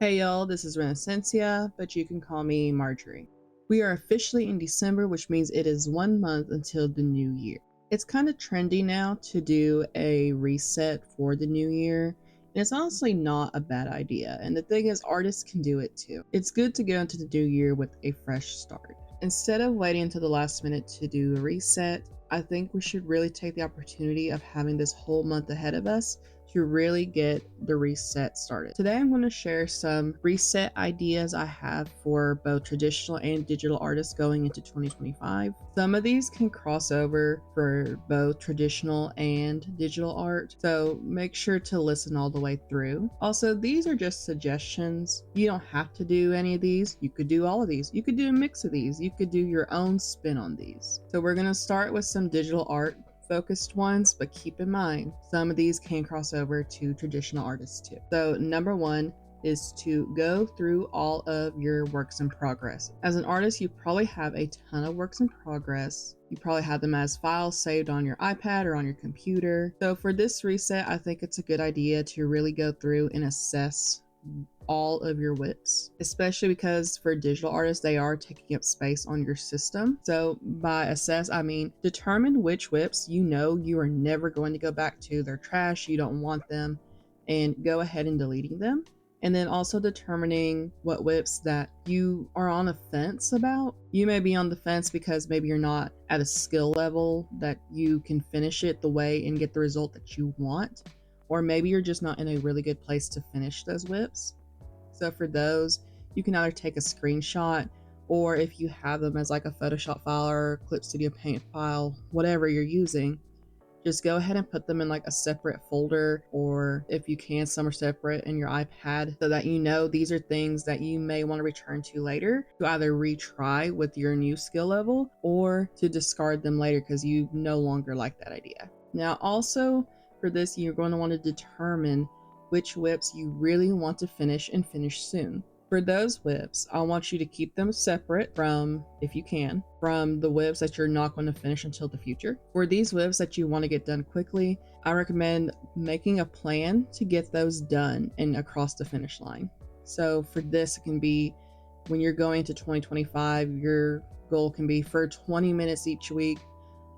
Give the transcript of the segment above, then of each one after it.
Hey y'all, this is Renacencia, but you can call me Marjorie. We are officially in December, which means it is 1 month until the new year. It's kind of trendy now to do a reset for the new year, and it's honestly not a bad idea. And the thing is, artists can do it too. It's good to go into the new year with a fresh start. Instead of waiting until the last minute to do a reset, I think we should really take the opportunity of having this whole month ahead of us to really get the reset started. Today, I'm going to share some reset ideas I have for both traditional and digital artists going into 2025. Some of these can cross over for both traditional and digital art, so make sure to listen all the way through. Also, these are just suggestions. You don't have to do any of these. You could do all of these. You could do a mix of these. You could do your own spin on these. So we're going to start with some digital art focused ones, but keep in mind some of these can cross over to traditional artists too. So number one is to go through all of your works in progress. As an artist, you probably have a ton of works in progress. You probably have them as files saved on your iPad or on your computer. So for this reset, I think it's a good idea to really go through and assess all of your WIPs, especially because for digital artists, they are taking up space on your system. So by assess, I mean determine which WIPs you know you are never going to go back to. They're trash, you don't want them, and go ahead and deleting them. And then also determining what WIPs that you are on a fence about. You may be on the fence because maybe you're not at a skill level that you can finish it the way and get the result that you want. Or maybe you're just not in a really good place to finish those WIPs. So for those, you can either take a screenshot, or if you have them as like a Photoshop file or Clip Studio Paint file, whatever you're using, just go ahead and put them in like a separate folder, or if you can, some are separate in your iPad, so that you know these are things that you may want to return to later to either retry with your new skill level or to discard them later because you no longer like that idea. Now, also for this, you're going to want to determine which WIPs you really want to finish and finish soon. For those WIPs, I want you to keep them separate from, if you can, from the WIPs that you're not going to finish until the future. For these WIPs that you want to get done quickly, I recommend making a plan to get those done and across the finish line. So for this, it can be when you're going to 2025, your goal can be for 20 minutes each week,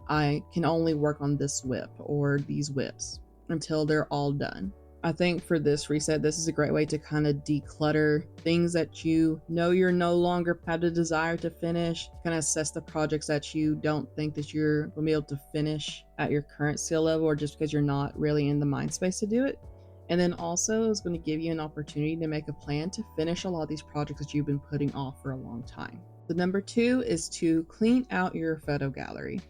I can only work on this WIP or these WIPs until they're all done. I think for this reset, this is a great way to kind of declutter things that you know you're no longer have the desire to finish, kind of assess the projects that you don't think that you're going to be able to finish at your current skill level, or just because you're not really in the mind space to do it. And then also it's going to give you an opportunity to make a plan to finish a lot of these projects that you've been putting off for a long time. The number two is to clean out your photo gallery.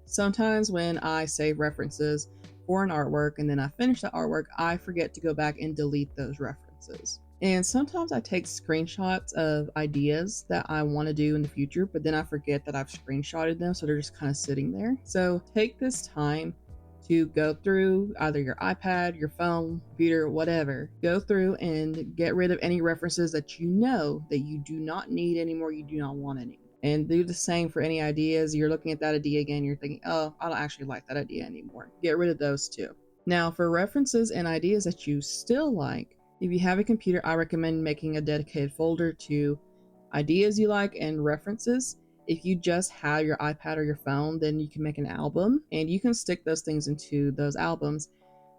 Sometimes when I save references for an artwork and then I finish the artwork, I forget to go back and delete those references. And sometimes I take screenshots of ideas that I want to do in the future, but then I forget that I've screenshotted them, so they're just kind of sitting there. So take this time to go through either your iPad, your phone, computer, whatever. Go through and get rid of any references that you know that you do not need anymore, you do not want anymore. And do the same for any ideas. You're looking at that idea again, you're thinking, oh, I don't actually like that idea anymore. Get rid of those too. Now, for references and ideas that you still like, if you have a computer, I recommend making a dedicated folder to ideas you like and references. If you just have your iPad or your phone, then you can make an album and you can stick those things into those albums.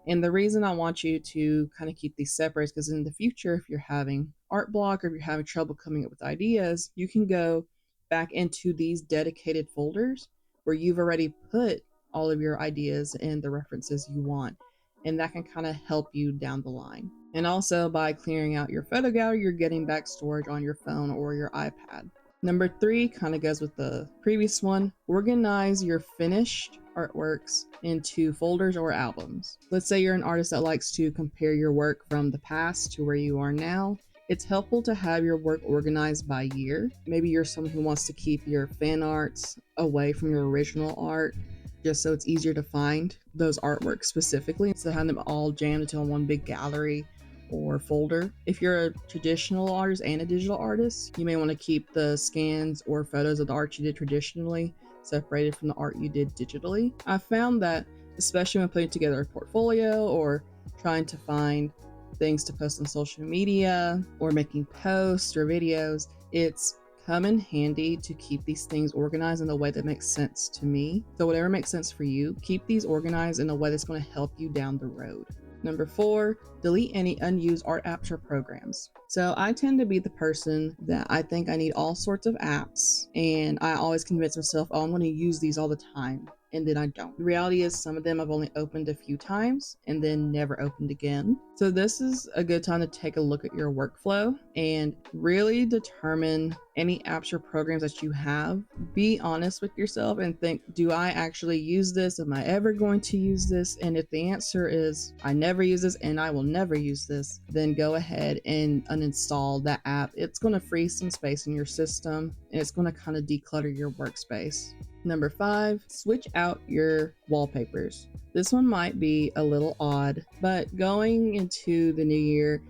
And the reason I want you to kind of keep these separate is because in the future, if you're having art block or if you're having trouble coming up with ideas, you can go back into these dedicated folders where you've already put all of your ideas and the references you want. And that can kind of help you down the line. And also by clearing out your photo gallery, you're getting back storage on your phone or your iPad. Number three kind of goes with the previous one. Organize your finished artworks into folders or albums. Let's say you're an artist that likes to compare your work from the past to where you are now. It's helpful to have your work organized by year. Maybe you're someone who wants to keep your fan arts away from your original art, just so it's easier to find those artworks specifically instead of having them all jammed into one big gallery or folder. If you're a traditional artist and a digital artist, you may want to keep the scans or photos of the art you did traditionally separated from the art you did digitally. I found that, especially when putting together a portfolio or trying to find things to post on social media or making posts or videos, it's come in handy to keep these things organized in a way that makes sense to me. So whatever makes sense for you, keep these organized in a way that's going to help you down the road. Number 4, delete any unused art apps or programs. So I tend to be the person that I think I need all sorts of apps, and I always convince myself, oh, I'm going to use these all the time. And then I don't. The reality is some of them I've only opened a few times and then never opened again. So this is a good time to take a look at your workflow and really determine any apps or programs that you have. Be honest with yourself and think, do I actually use this? Am I ever going to use this? And if the answer is I never use this and I will never use this, then go ahead and uninstall that app. It's going to free some space in your system and it's going to kind of declutter your workspace. Number 5, switch out your wallpapers. This one might be a little odd, but going into the new year,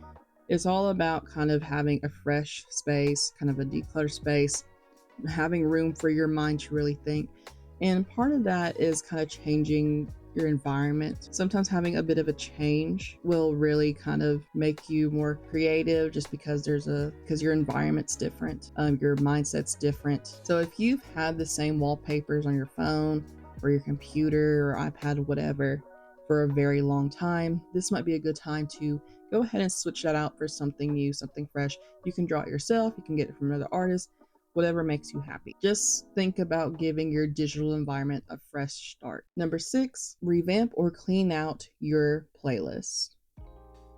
it's all about kind of having a fresh space, kind of a decluttered space, having room for your mind to really think. And part of that is kind of changing your environment. Sometimes having a bit of a change will really kind of make you more creative just because your environment's different, your mindset's different. So if you've had the same wallpapers on your phone or your computer or iPad or whatever for a very long time, this might be a good time to go ahead and switch that out for something new, something fresh. You can draw it yourself, you can get it from another artist, whatever makes you happy. Just think about giving your digital environment a fresh start. Number 6, revamp or clean out your playlist.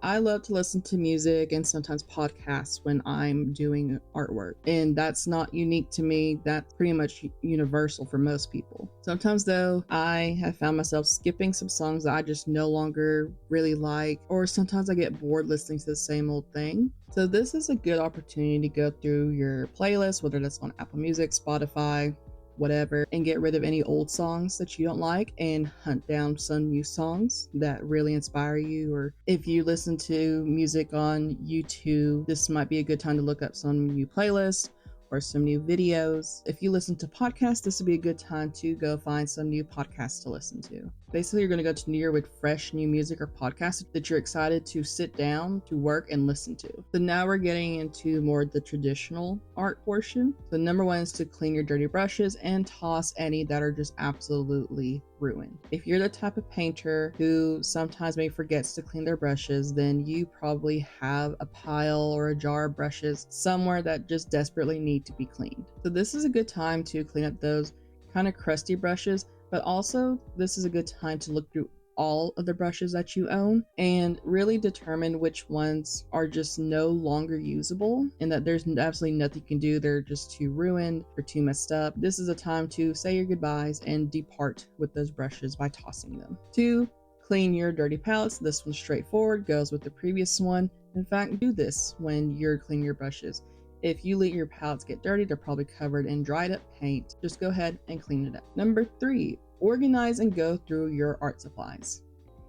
I love to listen to music and sometimes podcasts when I'm doing artwork. And that's not unique to me. That's pretty much universal for most people. Sometimes though, I have found myself skipping some songs that I just no longer really like, or sometimes I get bored listening to the same old thing. So this is a good opportunity to go through your playlist, whether that's on Apple Music, Spotify, whatever, and get rid of any old songs that you don't like and hunt down some new songs that really inspire you. Or if you listen to music on YouTube, this might be a good time to look up some new playlists or some new videos. If you listen to podcasts, this would be a good time to go find some new podcasts to listen to. Basically, you're going to go to New Year with fresh new music or podcasts that you're excited to sit down to work and listen to. So now we're getting into more the traditional art portion. So number 1 is to clean your dirty brushes and toss any that are just absolutely ruined. If you're the type of painter who sometimes maybe forgets to clean their brushes, then you probably have a pile or a jar of brushes somewhere that just desperately need to be cleaned. So this is a good time to clean up those kind of crusty brushes, but also this is a good time to look through all of the brushes that you own and really determine which ones are just no longer usable and that there's absolutely nothing you can do. They're just too ruined or too messed up. This is a time to say your goodbyes and depart with those brushes by tossing them. 2, clean your dirty palettes. This one's straightforward, goes with the previous one. In fact, do this when you're cleaning your brushes. If you let your palettes get dirty, they're probably covered in dried up paint. Just go ahead and clean it up. Number 3, organize and go through your art supplies.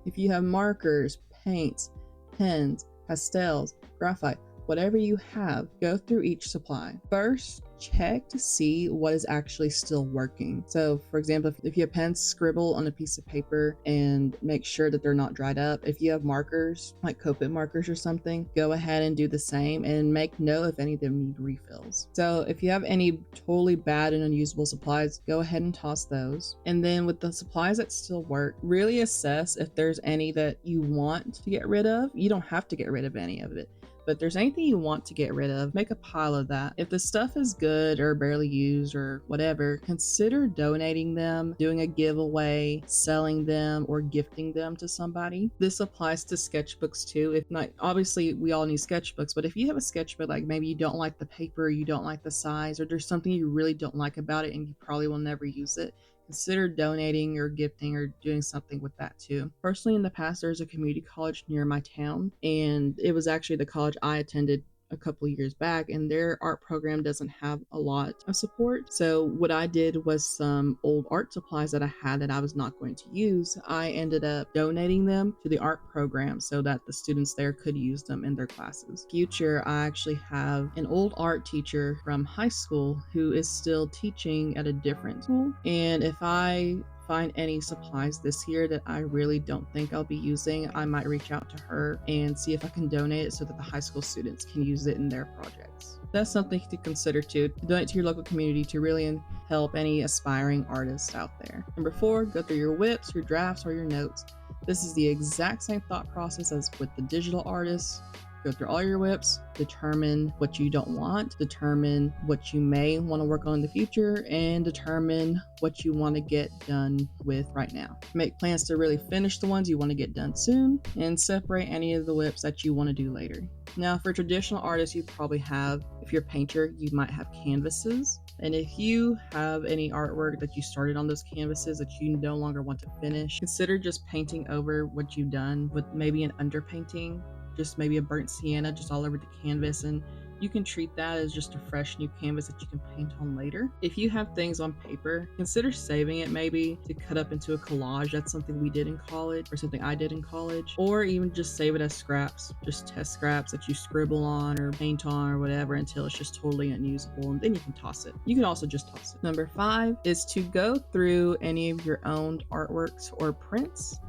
If you have markers, paints, pens, pastels, graphite, whatever you have, go through each supply. First, check to see what is actually still working. So for example, if you have pens, scribble on a piece of paper and make sure that they're not dried up. If you have markers, like Copic markers or something, go ahead and do the same and make note if any of them need refills. So if you have any totally bad and unusable supplies, go ahead and toss those. And then with the supplies that still work, really assess if there's any that you want to get rid of. You don't have to get rid of any of it, but if there's anything you want to get rid of, make a pile of that. If the stuff is good or barely used or whatever, consider donating them, doing a giveaway, selling them, or gifting them to somebody. This applies to sketchbooks too. If not, obviously we all need sketchbooks, but if you have a sketchbook, like maybe you don't like the paper, you don't like the size, or there's something you really don't like about it and you probably will never use it, consider donating or gifting or doing something with that too. Personally, in the past, there's a community college near my town, and it was actually the college I attended a couple of years back, and their art program doesn't have a lot of support. So what I did was some old art supplies that I had that I was not going to use, I ended up donating them to the art program so that the students there could use them in their classes. Future, I actually have an old art teacher from high school who is still teaching at a different school, and if I find any supplies this year that I really don't think I'll be using, I might reach out to her and see if I can donate it so that the high school students can use it in their projects. That's something to consider too, to donate to your local community to really help any aspiring artists out there. Number 4, go through your whips, your drafts, or your notes. This is the exact same thought process as with the digital artists. Go through all your whips, determine what you don't want, determine what you may want to work on in the future, and determine what you want to get done with right now. Make plans to really finish the ones you want to get done soon, and separate any of the whips that you want to do later. Now, for traditional artists, you probably have, if you're a painter, you might have canvases. And if you have any artwork that you started on those canvases that you no longer want to finish, consider just painting over what you've done with maybe an underpainting, just maybe a burnt sienna just all over the canvas, and you can treat that as just a fresh new canvas that you can paint on later. If you have things on paper, consider saving it maybe to cut up into a collage. That's something we did in college, or something I did in college, or even just save it as scraps, just test scraps that you scribble on or paint on or whatever until it's just totally unusable, and then you can toss it. You can also just toss it. Number 5 is to go through any of your own artworks or prints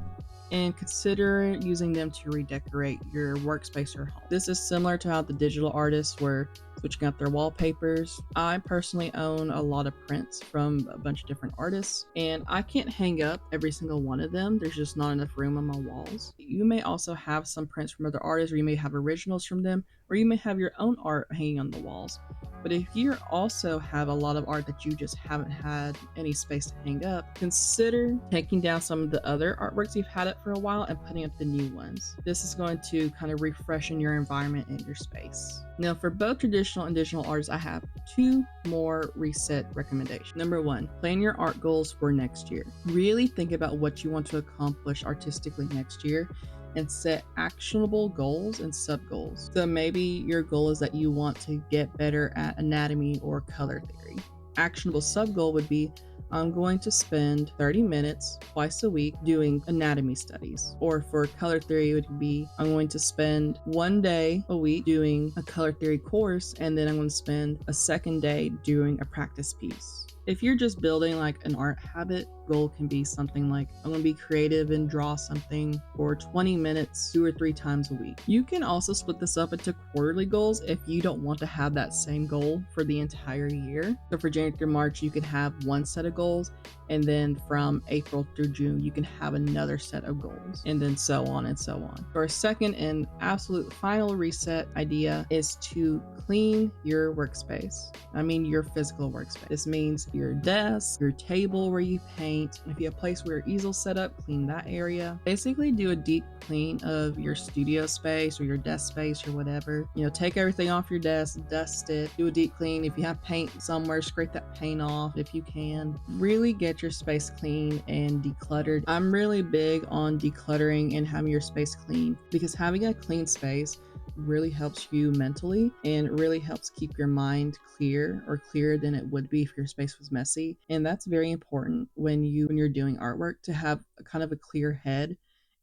and consider using them to redecorate your workspace or home. This is similar to how the digital artists were switching out their wallpapers. I personally own a lot of prints from a bunch of different artists, and I can't hang up every single one of them. There's just not enough room on my walls. You may also have some prints from other artists, or you may have originals from them, or you may have your own art hanging on the walls. But if you also have a lot of art that you just haven't had any space to hang up, consider taking down some of the other artworks you've had up for a while and putting up the new ones. This is going to kind of refreshen your environment and your space. Now, for both traditional and digital artists, I have 2 more reset recommendations. Number 1, plan your art goals for next year. Really think about what you want to accomplish artistically next year and set actionable goals and sub-goals. So maybe your goal is that you want to get better at anatomy or color theory. Actionable sub-goal would be, I'm going to spend 30 minutes twice a week doing anatomy studies. Or for color theory, it would be, I'm going to spend 1 day a week doing a color theory course, and then I'm going to spend a second day doing a practice piece. If you're just building like an art habit, goal can be something like, I'm going to be creative and draw something for 20 minutes 2 or 3 times a week. You can also split this up into quarterly goals if you don't want to have that same goal for the entire year. So for January through March, you could have one set of goals, and then from April through June, you can have another set of goals, and then so on and so on. Our second and absolute final reset idea is to clean your workspace. I mean your physical workspace. This means your desk, your table where you paint. If you have a place where your easel's set up, clean that area. Basically do a deep clean of your studio space or your desk space or whatever. Take everything off your desk, dust it, do a deep clean. If you have paint somewhere, scrape that paint off if you can. Really get your space clean and decluttered. I'm really big on decluttering and having your space clean, because having a clean space really helps you mentally and really helps keep your mind clear, or clearer than it would be if your space was messy. And that's very important when you're doing artwork, to have a kind of a clear head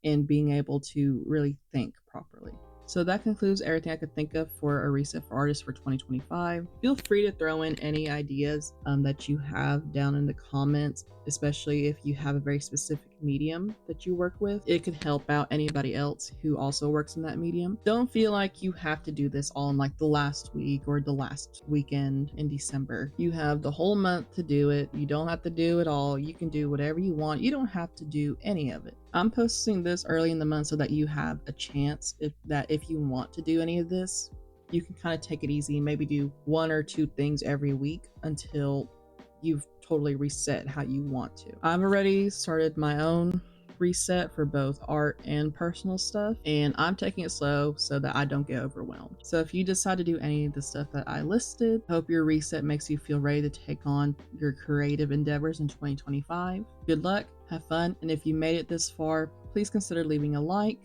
and being able to really think properly. So that concludes everything I could think of for a reset for artists for 2025. Feel free to throw in any ideas that you have down in the comments, especially if you have a very specific medium that you work with. It could help out anybody else who also works in that medium. Don't feel like you have to do this all in like the last week or the last weekend in December. You have the whole month to do it. You don't have to do it all. You can do whatever you want. You don't have to do any of it. I'm posting this early in the month so that you have a chance if you want to do any of this, you can kind of take it easy and maybe do 1 or 2 things every week until you've totally reset how you want to. I've already started my own reset for both art and personal stuff, and I'm taking it slow so that I don't get overwhelmed. So if you decide to do any of the stuff that I listed, I hope your reset makes you feel ready to take on your creative endeavors in 2025. Good luck, have fun, and if you made it this far, please consider leaving a like.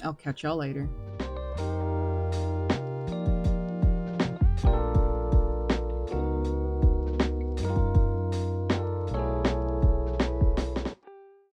I'll catch y'all later.